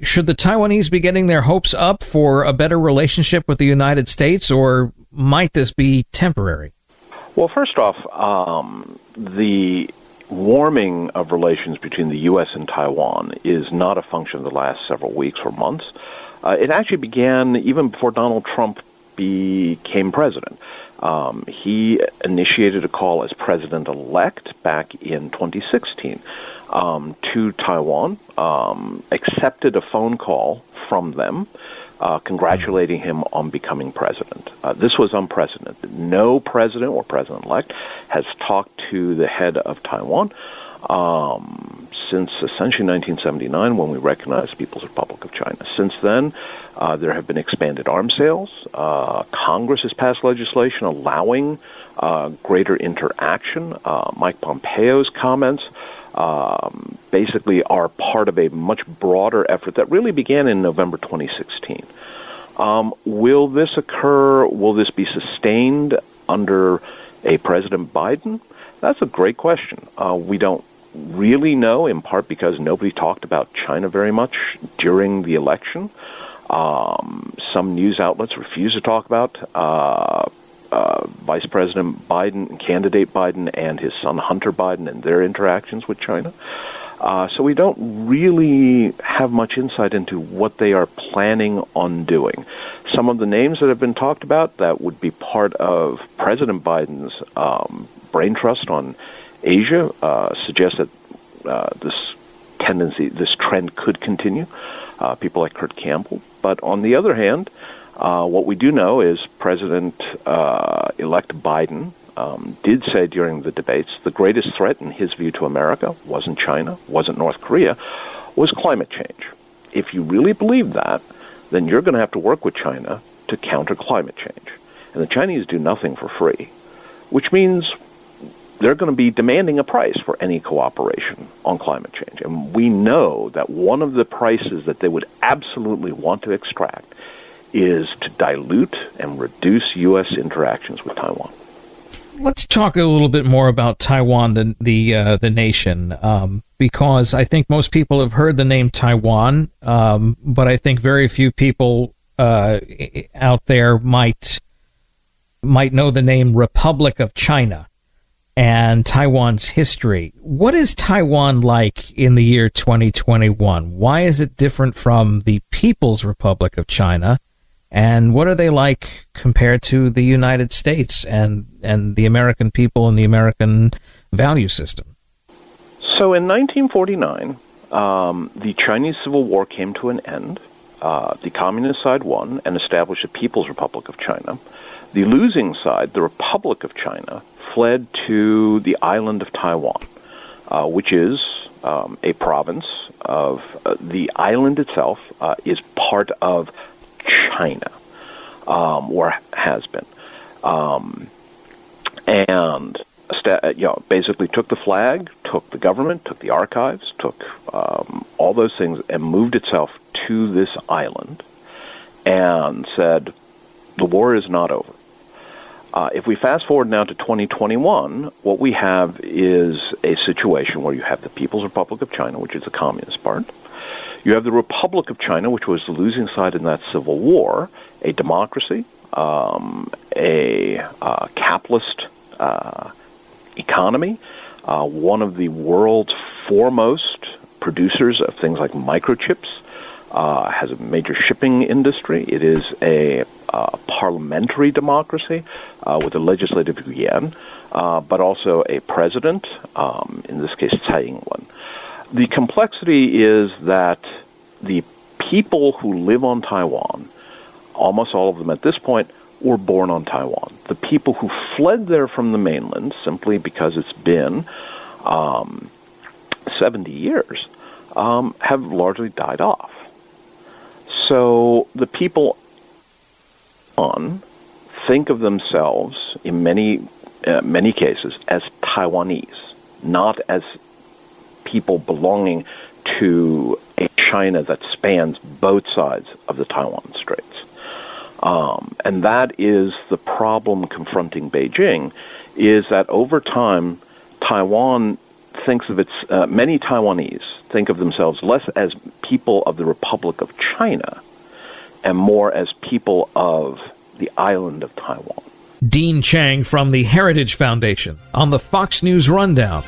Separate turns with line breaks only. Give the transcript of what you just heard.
should the Taiwanese be getting their hopes up for a better relationship with the United States, or might this be temporary?
Well, first off, the warming of relations between the U.S. and Taiwan is not a function of the last several weeks or months. It actually began even before Donald Trump became president. He initiated a call as president-elect back in 2016 to Taiwan, accepted a phone call from them, congratulating him on becoming president. This was unprecedented. No president or president-elect has talked to the head of Taiwan since essentially 1979, when we recognized the People's Republic of China. Since then, there have been expanded arms sales. Congress has passed legislation allowing greater interaction. Mike Pompeo's comments basically are part of a much broader effort that really began in November 2016. Will this occur? Will this be sustained under a President Biden? That's a great question. We don't really know, in part because nobody talked about China very much during the election. Some news outlets refuse to talk about Vice President Biden, candidate Biden, and his son Hunter Biden and their interactions with China. So we don't really have much insight into what they are planning on doing. Some of the names that have been talked about that would be part of President Biden's brain trust on Asia suggest that this trend could continue. People like Kurt Campbell. But on the other hand, what we do know is President-elect Biden did say during the debates the greatest threat, in his view, to America wasn't China, wasn't North Korea, was climate change. If you really believe that, then you're going to have to work with China to counter climate change. And the Chinese do nothing for free, which means they're going to be demanding a price for any cooperation on climate change. And we know that one of the prices that they would absolutely want to extract is to dilute and reduce U.S. interactions with Taiwan.
Let's talk a little bit more about Taiwan, the nation, because I think most people have heard the name Taiwan, but I think very few people out there might know the name Republic of China and Taiwan's history. What is Taiwan like in the year 2021? Why is it different from the People's Republic of China? And what are they like compared to the United States and the American people and the American value system?
So in 1949, the Chinese Civil War came to an end. The communist side won and established the People's Republic of China. The losing side, the Republic of China, fled to the island of Taiwan, which is a province of the island itself is part of China, or has been, and basically took the flag, took the government, took the archives, took all those things, and moved itself to this island, and said, the war is not over. If we fast forward now to 2021, what we have is a situation where you have the People's Republic of China, which is the communist part. You have the Republic of China, which was the losing side in that civil war, a democracy, a capitalist economy, one of the world's foremost producers of things like microchips, has a major shipping industry. It is a parliamentary democracy with a legislative yuan, but also a president, in this case Cheng. The complexity is that the people who live on Taiwan, almost all of them at this point, were born on Taiwan. The people who fled there from the mainland, simply because it's been 70 years, have largely died off. So the people think of themselves, in many cases, as Taiwanese, not as people belonging to a China that spans both sides of the Taiwan Straits. And that is the problem confronting Beijing, is that over time, Taiwan thinks of many Taiwanese think of themselves less as people of the Republic of China and more as people of the island of Taiwan.
Dean Cheng from the Heritage Foundation on the Fox News Rundown.